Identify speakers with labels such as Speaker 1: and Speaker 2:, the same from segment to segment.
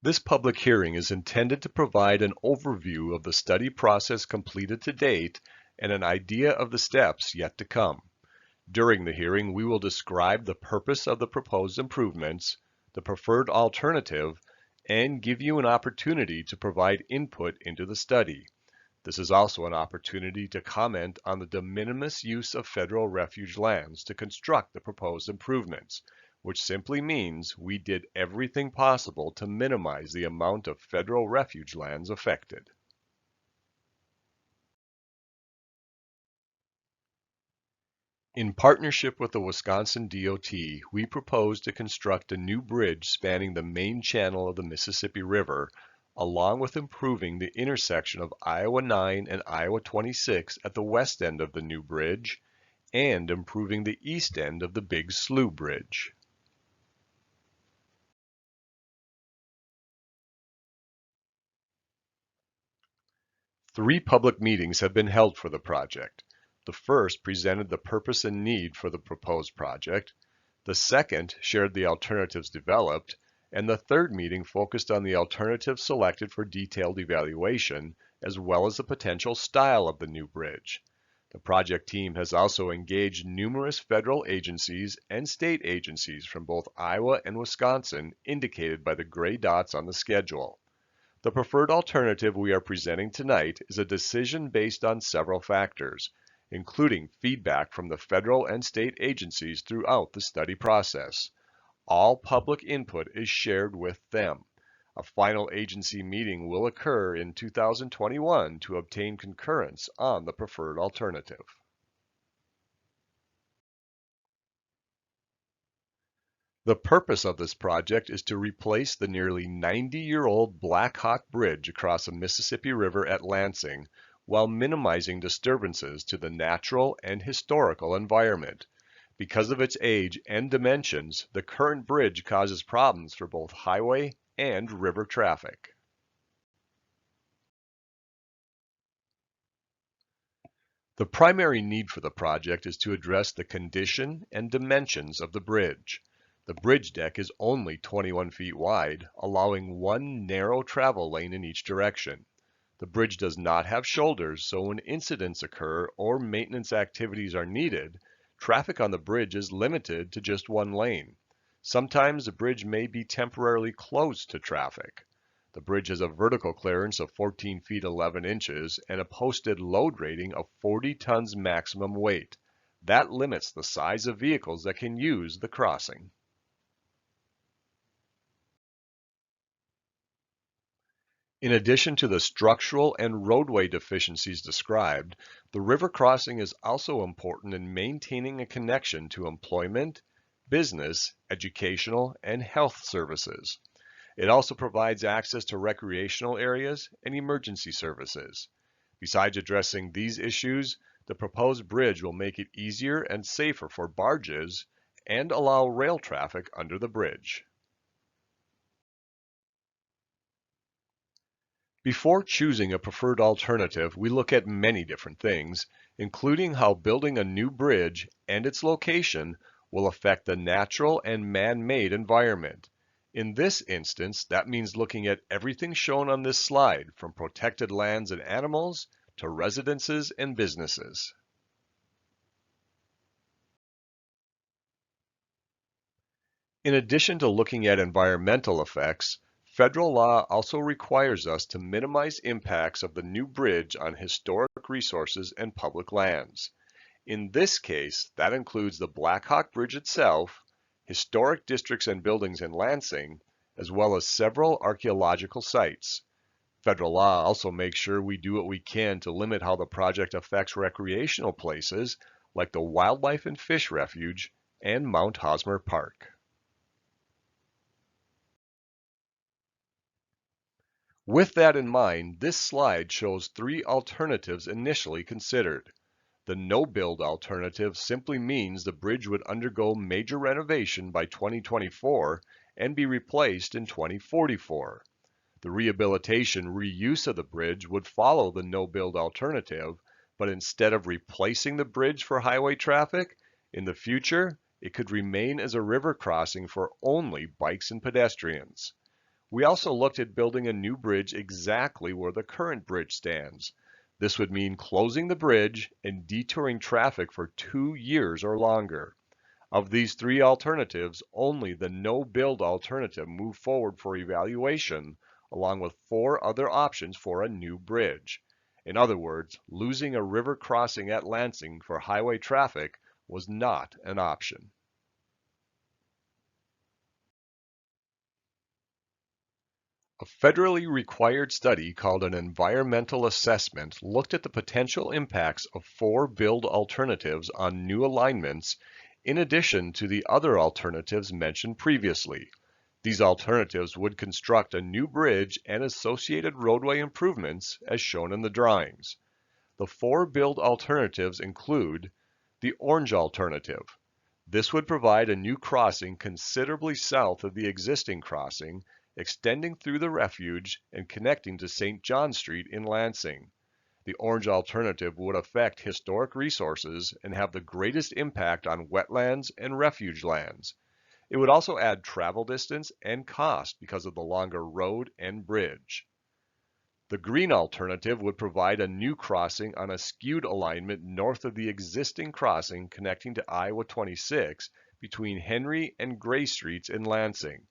Speaker 1: This public hearing is intended to provide an overview of the study process completed to date and an idea of the steps yet to come. During the hearing, we will describe the purpose of the proposed improvements, the preferred alternative, and give you an opportunity to provide input into the study. This is also an opportunity to comment on the de minimis use of federal refuge lands to construct the proposed improvements, which simply means we did everything possible to minimize the amount of federal refuge lands affected. In partnership with the Wisconsin DOT, we propose to construct a new bridge spanning the main channel of the Mississippi River, along with improving the intersection of Iowa 9 and Iowa 26 at the west end of the new bridge, and improving the east end of the Big Slough Bridge. Three public meetings have been held for the project. The first presented the purpose and need for the proposed project. The second shared the alternatives developed, and the third meeting focused on the alternatives selected for detailed evaluation, as well as the potential style of the new bridge. The project team has also engaged numerous federal agencies and state agencies from both Iowa and Wisconsin, indicated by the gray dots on the schedule. The preferred alternative we are presenting tonight is a decision based on several factors, including feedback from the federal and state agencies throughout the study process. All public input is shared with them. A final agency meeting will occur in 2021 to obtain concurrence on the preferred alternative. The purpose of this project is to replace the nearly 90-year-old Black Hawk Bridge across the Mississippi River at Lansing, while minimizing disturbances to the natural and historical environment. Because of its age and dimensions, the current bridge causes problems for both highway and river traffic. The primary need for the project is to address the condition and dimensions of the bridge. The bridge deck is only 21 feet wide, allowing one narrow travel lane in each direction. The bridge does not have shoulders, so when incidents occur or maintenance activities are needed, traffic on the bridge is limited to just one lane. Sometimes the bridge may be temporarily closed to traffic. The bridge has a vertical clearance of 14 feet 11 inches and a posted load rating of 40 tons maximum weight. That limits the size of vehicles that can use the crossing. In addition to the structural and roadway deficiencies described, the river crossing is also important in maintaining a connection to employment, business, educational, and health services. It also provides access to recreational areas and emergency services. Besides addressing these issues, the proposed bridge will make it easier and safer for barges and allow rail traffic under the bridge. Before choosing a preferred alternative, we look at many different things, including how building a new bridge and its location will affect the natural and man-made environment. In this instance, that means looking at everything shown on this slide, from protected lands and animals to residences and businesses. In addition to looking at environmental effects, federal law also requires us to minimize impacts of the new bridge on historic resources and public lands. In this case, that includes the Black Hawk Bridge itself, historic districts and buildings in Lansing, as well as several archaeological sites. Federal law also makes sure we do what we can to limit how the project affects recreational places like the Wildlife and Fish Refuge and Mount Hosmer Park. With that in mind, this slide shows three alternatives initially considered. The no-build alternative simply means the bridge would undergo major renovation by 2024 and be replaced in 2044. The rehabilitation reuse of the bridge would follow the no-build alternative, but instead of replacing the bridge for highway traffic, in the future, it could remain as a river crossing for only bikes and pedestrians. We also looked at building a new bridge exactly where the current bridge stands. This would mean closing the bridge and detouring traffic for 2 years or longer. Of these three alternatives, only the no-build alternative moved forward for evaluation, along with 4 other options for a new bridge. In other words, losing a river crossing at Lansing for highway traffic was not an option. A federally required study called an environmental assessment looked at the potential impacts of 4 build alternatives on new alignments in addition to the other alternatives mentioned previously. These alternatives would construct a new bridge and associated roadway improvements as shown in the drawings. The 4 build alternatives include the orange alternative. This would provide a new crossing considerably south of the existing crossing, extending through the refuge and connecting to St. John Street in Lansing. The orange alternative would affect historic resources and have the greatest impact on wetlands and refuge lands. It would also add travel distance and cost because of the longer road and bridge. The green alternative would provide a new crossing on a skewed alignment north of the existing crossing connecting to Iowa 26 between Henry and Gray Streets in Lansing.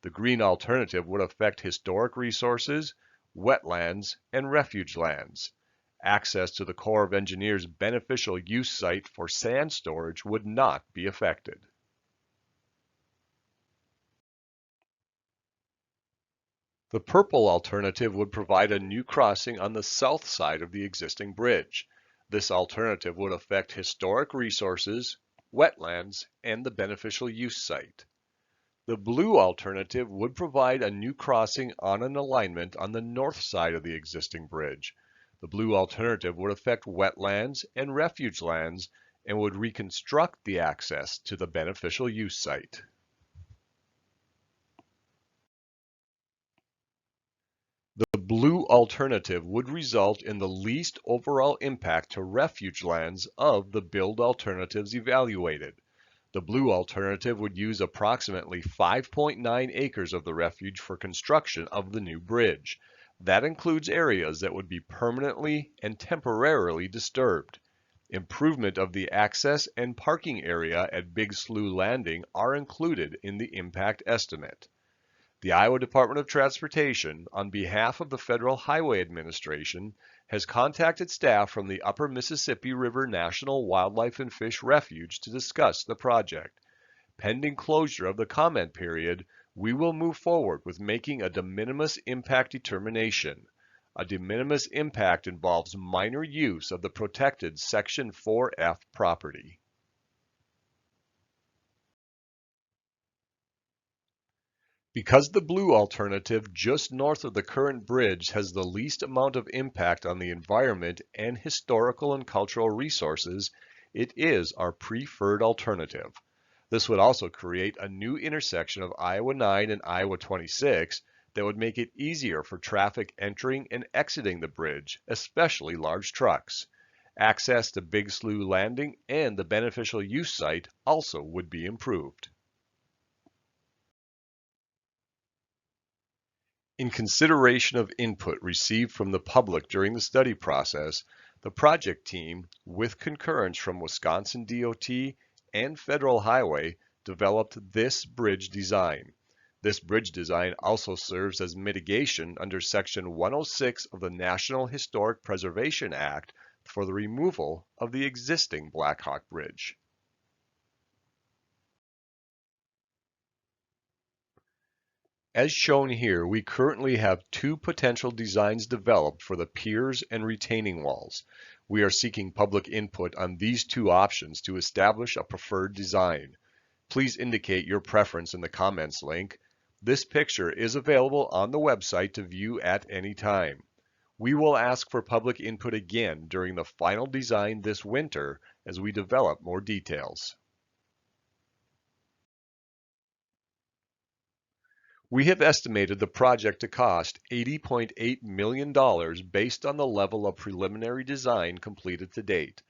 Speaker 1: The green alternative would affect historic resources, wetlands, and refuge lands. Access to the Corps of Engineers beneficial use site for sand storage would not be affected. The purple alternative would provide a new crossing on the south side of the existing bridge. This alternative would affect historic resources, wetlands, and the beneficial use site. The blue alternative would provide a new crossing on an alignment on the north side of the existing bridge. The blue alternative would affect wetlands and refuge lands and would reconstruct the access to the beneficial use site. The blue alternative would result in the least overall impact to refuge lands of the build alternatives evaluated. The blue alternative would use approximately 5.9 acres of the refuge for construction of the new bridge. That includes areas that would be permanently and temporarily disturbed. Improvement of the access and parking area at Big Slough Landing are included in the impact estimate. The Iowa Department of Transportation, on behalf of the Federal Highway Administration, has contacted staff from the Upper Mississippi River National Wildlife and Fish Refuge to discuss the project. Pending closure of the comment period, we will move forward with making a de minimis impact determination. A de minimis impact involves minor use of the protected Section 4F property. Because the blue alternative just north of the current bridge has the least amount of impact on the environment and historical and cultural resources, it is our preferred alternative. This would also create a new intersection of Iowa 9 and Iowa 26 that would make it easier for traffic entering and exiting the bridge, especially large trucks. Access to Big Slough Landing and the beneficial use site also would be improved. In consideration of input received from the public during the study process, the project team, with concurrence from Wisconsin DOT and Federal Highway, developed this bridge design. This bridge design also serves as mitigation under Section 106 of the National Historic Preservation Act for the removal of the existing Blackhawk Bridge. As shown here, we currently have 2 potential designs developed for the piers and retaining walls. We are seeking public input on these 2 options to establish a preferred design. Please indicate your preference in the comments link. This picture is available on the website to view at any time. We will ask for public input again during the final design this winter as we develop more details. We have estimated the project to cost $80.8 million based on the level of preliminary design completed to date.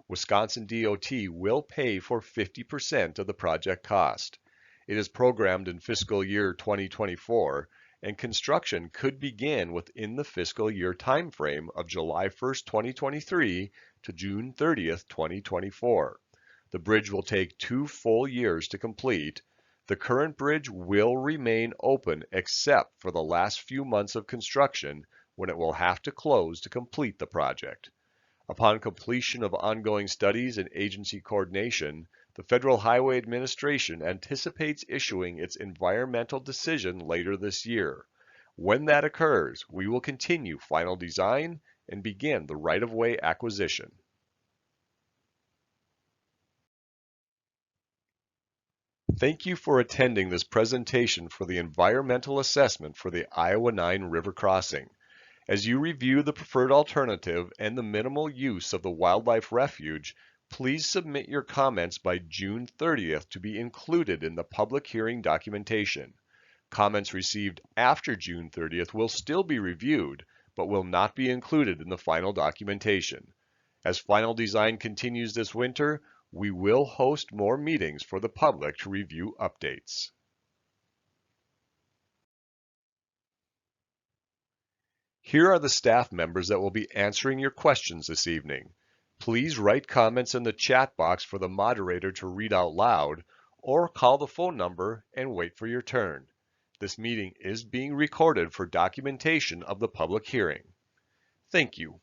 Speaker 1: Wisconsin DOT will pay for 50% of the project cost. It is programmed in fiscal year 2024, and construction could begin within the fiscal year timeframe of July 1st, 2023 to June 30th, 2024. The bridge will take 2 full years to complete. The current bridge will remain open except for the last few months of construction when it will have to close to complete the project. Upon completion of ongoing studies and agency coordination, the Federal Highway Administration anticipates issuing its environmental decision later this year. When that occurs, we will continue final design and begin the right-of-way acquisition. Thank you for attending this presentation for the environmental assessment for the Iowa 9 River Crossing. As you review the preferred alternative and the minimal use of the wildlife refuge, please submit your comments by June 30th to be included in the public hearing documentation. Comments received after June 30th will still be reviewed, but will not be included in the final documentation. As final design continues this winter, we will host more meetings for the public to review updates. Here are the staff members that will be answering your questions this evening. Please write comments in the chat box for the moderator to read out loud, or call the phone number and wait for your turn. This meeting is being recorded for documentation of the public hearing. Thank you.